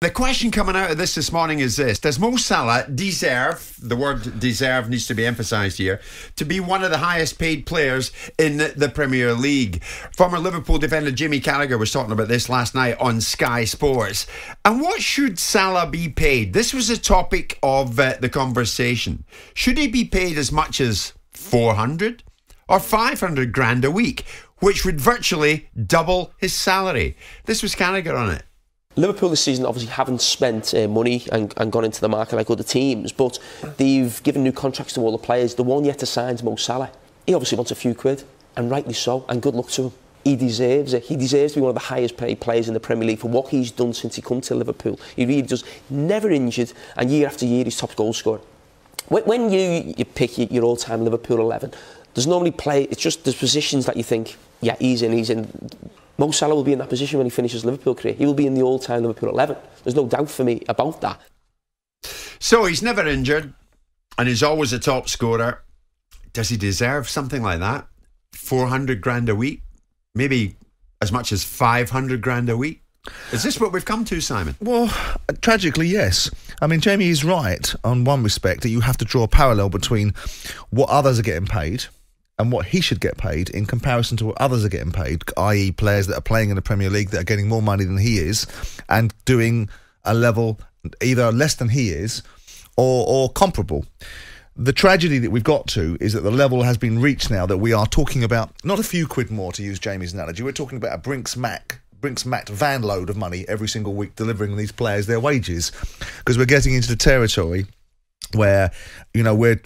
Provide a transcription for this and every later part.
The question coming out of this morning is this: does Mo Salah deserve, the word deserve needs to be emphasised here, to be one of the highest paid players in the Premier League? Former Liverpool defender Jamie Carragher was talking about this last night on Sky Sports. And what should Salah be paid? This was a topic of the conversation. Should he be paid as much as 400 or 500 grand a week, which would virtually double his salary? This was Carragher on it. Liverpool this season obviously haven't spent money and gone into the market like other teams, but they've given new contracts to all the players. The one yet to sign is Mo Salah. He obviously wants a few quid, and rightly so, and good luck to him. He deserves it. He deserves to be one of the highest paid players in the Premier League for what he's done since he come to Liverpool. He really does. Never injured, and year after year he's top goal scorer. When you pick your all-time Liverpool 11, there's normally there's positions that you think, yeah, he's in. Mo Salah will be in that position when he finishes Liverpool career. He will be in the all-time Liverpool 11. There's no doubt for me about that. So he's never injured and he's always a top scorer. Does he deserve something like that? 400 grand a week? Maybe as much as 500 grand a week? Is this what we've come to, Simon? Well, tragically, yes. I mean, Jamie is right on one respect that you have to draw a parallel between what others are getting paid and what he should get paid in comparison to what others are getting paid, i.e. players that are playing in the Premier League that are getting more money than he is and doing a level either less than he is or comparable. The tragedy that we've got to is that the level has been reached now that we are talking about not a few quid more, to use Jamie's analogy. We're talking about a Brinks-Mac van load of money every single week delivering these players their wages, because we're getting into the territory where, you know, we're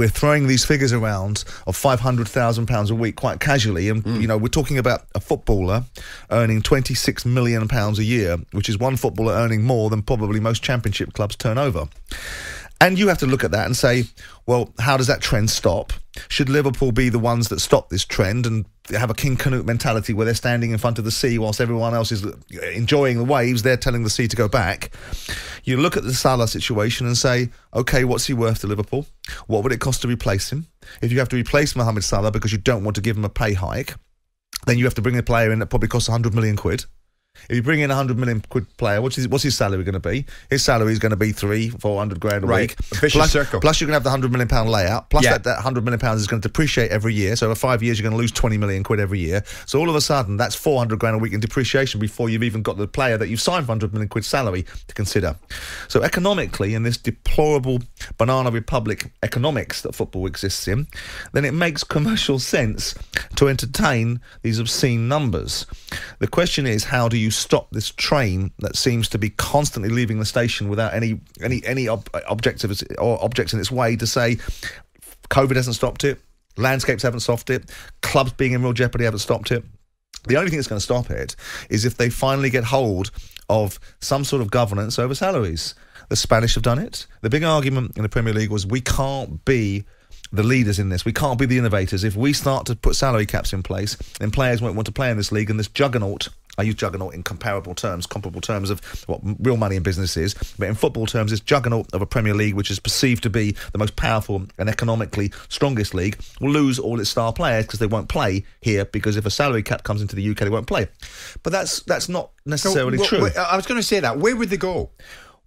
throwing these figures around of £500,000 a week quite casually, and you know, we're talking about a footballer earning £26 million a year, which is one footballer earning more than probably most championship clubs turn over. And you have to look at that and say, well, how does that trend stop? Should Liverpool be the ones that stop this trend and have a King Canute mentality where they're standing in front of the sea whilst everyone else is enjoying the waves, they're telling the sea to go back? You look at the Salah situation and say, OK, what's he worth to Liverpool? What would it cost to replace him? If you have to replace Mohamed Salah because you don't want to give him a pay hike, then you have to bring a player in that probably costs 100 million quid. If you bring in a 100 million quid player, what's his salary going to be? His salary is going to be 300-400 grand a week. A vicious circle. Plus, you're going to have the £100 million layout. Plus, that £100 million is going to depreciate every year. So, over 5 years, you're going to lose 20 million quid every year. So, all of a sudden, that's 400 grand a week in depreciation before you've even got the player that you've signed for 100 million quid salary to consider. So, economically, in this deplorable banana republic economics that football exists in, then it makes commercial sense to entertain these obscene numbers. The question is, how do you stop this train that seems to be constantly leaving the station without any objects in its way to say COVID hasn't stopped it, landscapes haven't stopped it, clubs being in real jeopardy haven't stopped it? The only thing that's going to stop it is if they finally get hold of some sort of governance over salaries. The Spanish have done it. The big argument in the Premier League was we can't be the leaders in this. We can't be the innovators. If we start to put salary caps in place, then players won't want to play in this league, and this juggernaut, I use juggernaut in comparable terms of what real money in business is, but in football terms, this juggernaut of a Premier League, which is perceived to be the most powerful and economically strongest league, will lose all its star players because they won't play here, because if a salary cap comes into the UK, they won't play. But that's not necessarily true. I was going to say that. Where would they go?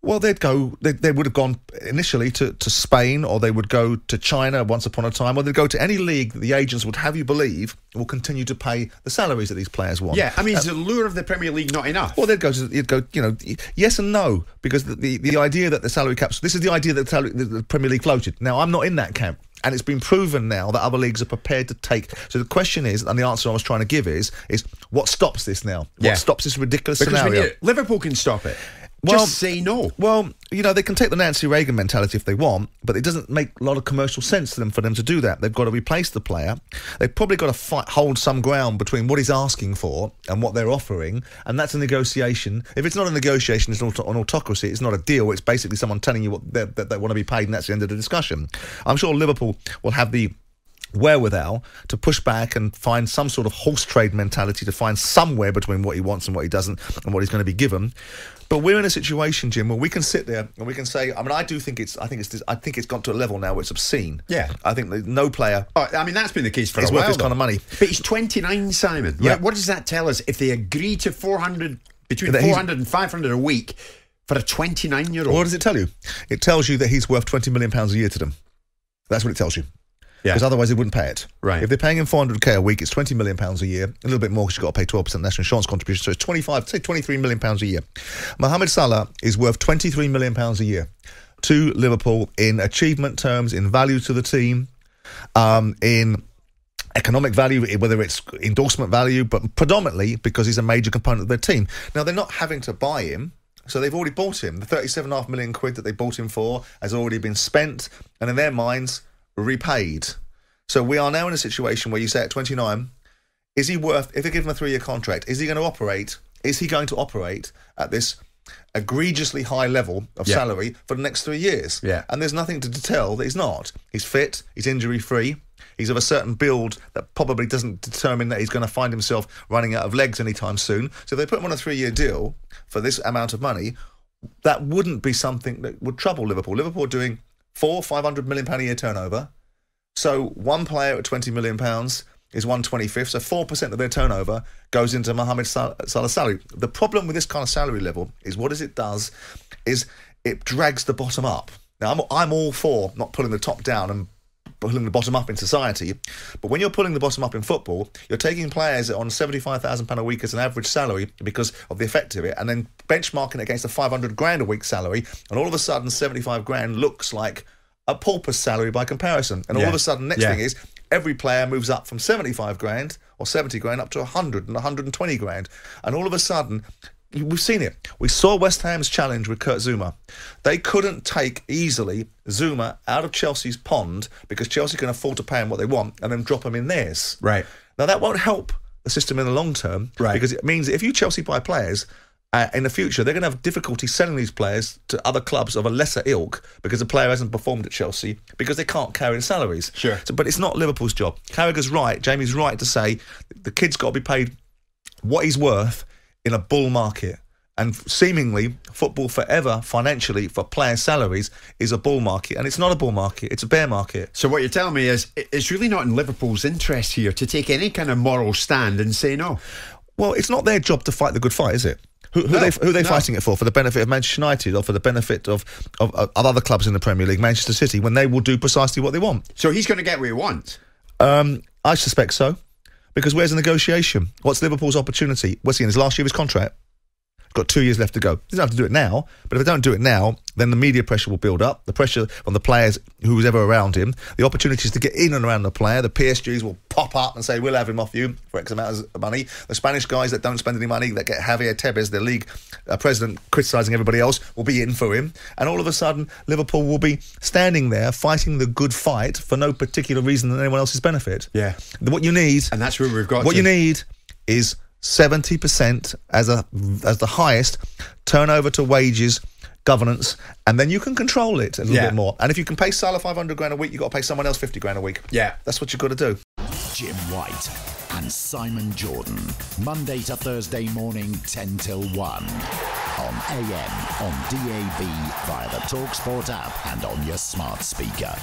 Well, they would have gone initially to Spain, or they would go to China once upon a time, or they'd go to any league that the agents would have you believe will continue to pay the salaries that these players want. Yeah, I mean, is the lure of the Premier League not enough? Well, you'd go, you know, yes and no, because the idea that the salary caps, this is the idea that the Premier League floated. Now, I'm not in that camp. And it's been proven now that other leagues are prepared to take. So the question is, and the answer I was trying to give is what stops this now? What stops this ridiculous scenario? Liverpool can stop it. Well, just say no. Well, you know, they can take the Nancy Reagan mentality if they want, but it doesn't make a lot of commercial sense to them for them to do that. They've got to replace the player. They've probably got to hold some ground between what he's asking for and what they're offering, and that's a negotiation. If it's not a negotiation, it's an autocracy. It's not a deal. It's basically someone telling you what they want to be paid, and that's the end of the discussion. I'm sure Liverpool will have the wherewithal to push back and find some sort of horse trade mentality to find somewhere between what he wants and what he doesn't and what he's going to be given. But we're in a situation, Jim, where we can sit there and we can say, I mean, I think it's got to a level now where it's obscene. Yeah. I think that no player. Oh, I mean, that's been the case for a while. Worth this kind of money. But he's 29, Simon. Yeah. What does that tell us? If they agree to between 400 and 500 a week For a 29-year-old? What does it tell you? It tells you that he's worth £20 million a year to them. That's what it tells you. Yeah. Because otherwise they wouldn't pay it. Right. If they're paying him 400k a week, it's £20 million a year. A little bit more because you've got to pay 12% national insurance contribution. So it's £23 million a year. Mohamed Salah is worth £23 million a year to Liverpool in achievement terms, in value to the team, in economic value, whether it's endorsement value, but predominantly because he's a major component of their team. Now, they're not having to buy him. So they've already bought him. The 37.5 million quid that they bought him for has already been spent and in their minds repaid. So we are now in a situation where you say at 29, is he worth, if they give him a 3-year contract, is he going to operate at this egregiously high level of salary for the next 3 years? Yeah. And there's nothing to tell that he's not. He's fit, he's injury-free, he's of a certain build that probably doesn't determine that he's going to find himself running out of legs anytime soon. So if they put him on a 3-year deal for this amount of money, that wouldn't be something that would trouble Liverpool. Liverpool are doing £500 million a year turnover. So one player at £20 million is 1/25th. So 4% of their turnover goes into Mohamed Salah's salary. The problem with this kind of salary level is it does is it drags the bottom up. Now, I'm all for not pulling the top down and pulling the bottom up in society, but when you're pulling the bottom up in football, you're taking players on £75,000 a week as an average salary because of the effect of it, and then benchmarking it against a 500 grand a week salary, and all of a sudden 75 grand looks like a pauper's salary by comparison. And all of a sudden, next thing is every player moves up from 75 grand or 70 grand up to 100 and 120 grand. And all of a sudden, we've seen it. We saw West Ham's challenge with Kurt Zouma. They couldn't take easily Zouma out of Chelsea's pond because Chelsea can afford to pay him what they want and then drop him in theirs. Right. Now, that won't help the system in the long term, because it means if you Chelsea buy players, in the future, they're going to have difficulty selling these players to other clubs of a lesser ilk because the player hasn't performed at Chelsea because they can't carry the salaries. Sure. So, but it's not Liverpool's job. Carragher's right, Jamie's right to say the kid's got to be paid what he's worth in a bull market. And seemingly, football forever, financially, for player salaries, is a bull market. And it's not a bull market, it's a bear market. So what you're telling me is it's really not in Liverpool's interest here to take any kind of moral stand and say no. Well, it's not their job to fight the good fight, is it? Who are they fighting it for? For the benefit of Manchester United or for the benefit of other clubs in the Premier League, Manchester City, when they will do precisely what they want? So he's going to get what he wants? I suspect so. Because where's the negotiation? What's Liverpool's opportunity? What's he in his last year of his contract? Got 2 years left to go. He doesn't have to do it now, but if they don't do it now, then the media pressure will build up, the pressure on the players who's ever around him, the opportunities to get in and around the player, the PSGs will pop up and say, we'll have him off you for X amount of money. The Spanish guys that don't spend any money, that get Javier Tebas, the league president, criticising everybody else, will be in for him. And all of a sudden, Liverpool will be standing there fighting the good fight for no particular reason than anyone else's benefit. Yeah. What you need... And that's where we've got What you need is 70% as the highest turnover to wages governance, and then you can control it a little bit more. And if you can pay Salah 500 grand a week, you've got to pay someone else 50 grand a week. Yeah. That's what you've got to do. Jim White and Simon Jordan, Monday to Thursday morning, 10 till 1. On AM, on DAB, via the talkSPORT app and on your smart speaker.